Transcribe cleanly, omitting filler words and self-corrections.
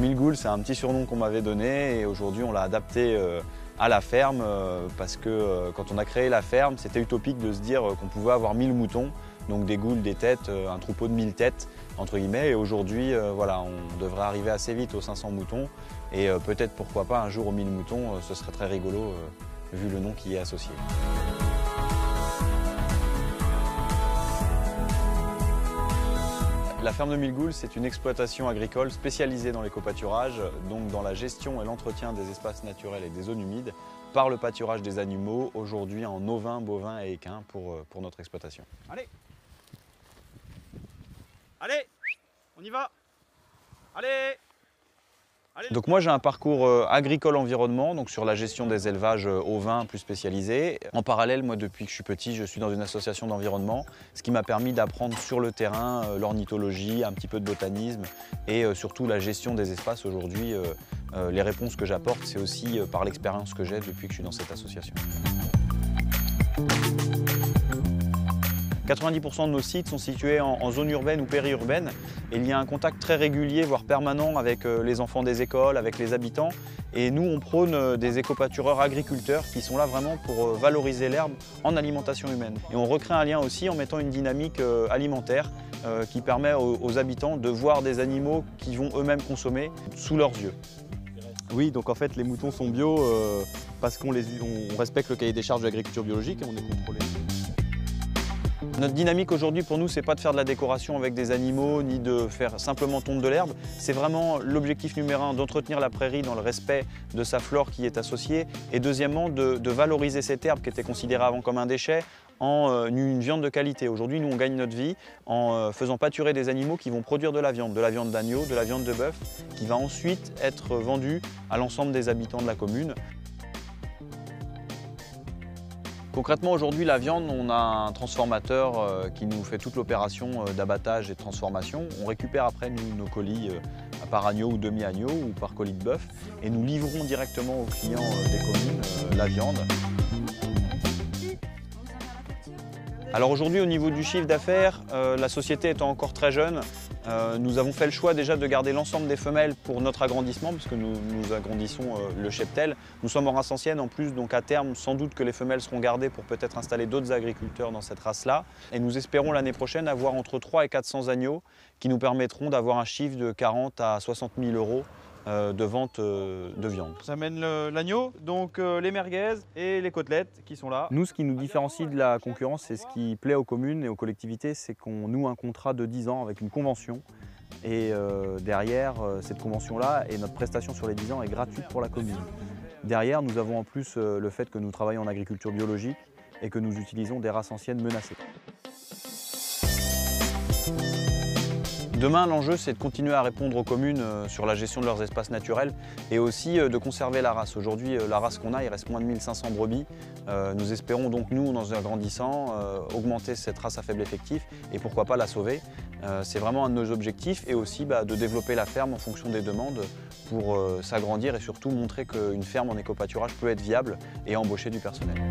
Mille Goules, c'est un petit surnom qu'on m'avait donné et aujourd'hui on l'a adapté à la ferme parce que quand on a créé la ferme, c'était utopique de se dire qu'on pouvait avoir 1000 moutons, donc des goules, des têtes, un troupeau de 1000 têtes entre guillemets. Et aujourd'hui, voilà, on devrait arriver assez vite aux 500 moutons et peut-être pourquoi pas un jour aux 1000 moutons, ce serait très rigolo vu le nom qui y est associé. La ferme de Mille Goules, c'est une exploitation agricole spécialisée dans l'éco-pâturage, donc dans la gestion et l'entretien des espaces naturels et des zones humides par le pâturage des animaux, aujourd'hui en ovins, bovins et équins pour notre exploitation. Allez! Allez! On y va! Allez! Donc moi j'ai un parcours agricole-environnement, donc sur la gestion des élevages ovins plus spécialisés. En parallèle, moi depuis que je suis petit, je suis dans une association d'environnement, ce qui m'a permis d'apprendre sur le terrain l'ornithologie, un petit peu de botanisme et surtout la gestion des espaces. Aujourd'hui, les réponses que j'apporte, c'est aussi par l'expérience que j'ai depuis que je suis dans cette association. 90% de nos sites sont situés en zone urbaine ou périurbaine et il y a un contact très régulier, voire permanent avec les enfants des écoles, avec les habitants. Et nous, on prône des éco-pâtureurs agriculteurs qui sont là vraiment pour valoriser l'herbe en alimentation humaine. Et on recrée un lien aussi en mettant une dynamique alimentaire qui permet aux habitants de voir des animaux qu'ils vont eux-mêmes consommer sous leurs yeux. Oui, donc en fait les moutons sont bio parce qu'on respecte le cahier des charges de l'agriculture biologique et on est contrôlé. Notre dynamique aujourd'hui pour nous, c'est pas de faire de la décoration avec des animaux ni de faire simplement tondre de l'herbe. C'est vraiment l'objectif numéro 1, d'entretenir la prairie dans le respect de sa flore qui est associée. Et deuxièmement, de valoriser cette herbe qui était considérée avant comme un déchet en une viande de qualité. Aujourd'hui, nous, on gagne notre vie en faisant pâturer des animaux qui vont produire de la viande d'agneau, de la viande de bœuf, qui va ensuite être vendue à l'ensemble des habitants de la commune. Concrètement, aujourd'hui, la viande, on a un transformateur qui nous fait toute l'opération d'abattage et de transformation. On récupère après nos colis par agneau ou demi-agneau ou par colis de bœuf et nous livrons directement aux clients des communes la viande. Alors aujourd'hui, au niveau du chiffre d'affaires, la société étant encore très jeune, nous avons fait le choix déjà de garder l'ensemble des femelles pour notre agrandissement, puisque nous agrandissons le cheptel. Nous sommes en race ancienne en plus, donc à terme, sans doute que les femelles seront gardées pour peut-être installer d'autres agriculteurs dans cette race-là. Et nous espérons l'année prochaine avoir entre 300 et 400 agneaux qui nous permettront d'avoir un chiffre de 40 à 60 000 € de vente de viande. Ça mène l'agneau, donc les merguez et les côtelettes qui sont là. Nous, ce qui nous différencie de la concurrence, c'est ce qui plaît aux communes et aux collectivités, c'est qu'on noue un contrat de 10 ans avec une convention. Et derrière cette convention-là, et notre prestation sur les 10 ans est gratuite pour la commune. Derrière, nous avons en plus le fait que nous travaillons en agriculture biologique et que nous utilisons des races anciennes menacées. Demain, l'enjeu, c'est de continuer à répondre aux communes sur la gestion de leurs espaces naturels et aussi de conserver la race. Aujourd'hui, la race qu'on a, il reste moins de 1500 brebis. Nous espérons donc, nous, en grandissant, augmenter cette race à faible effectif et pourquoi pas la sauver. C'est vraiment un de nos objectifs et aussi de développer la ferme en fonction des demandes pour s'agrandir et surtout montrer qu'une ferme en éco-pâturage peut être viable et embaucher du personnel.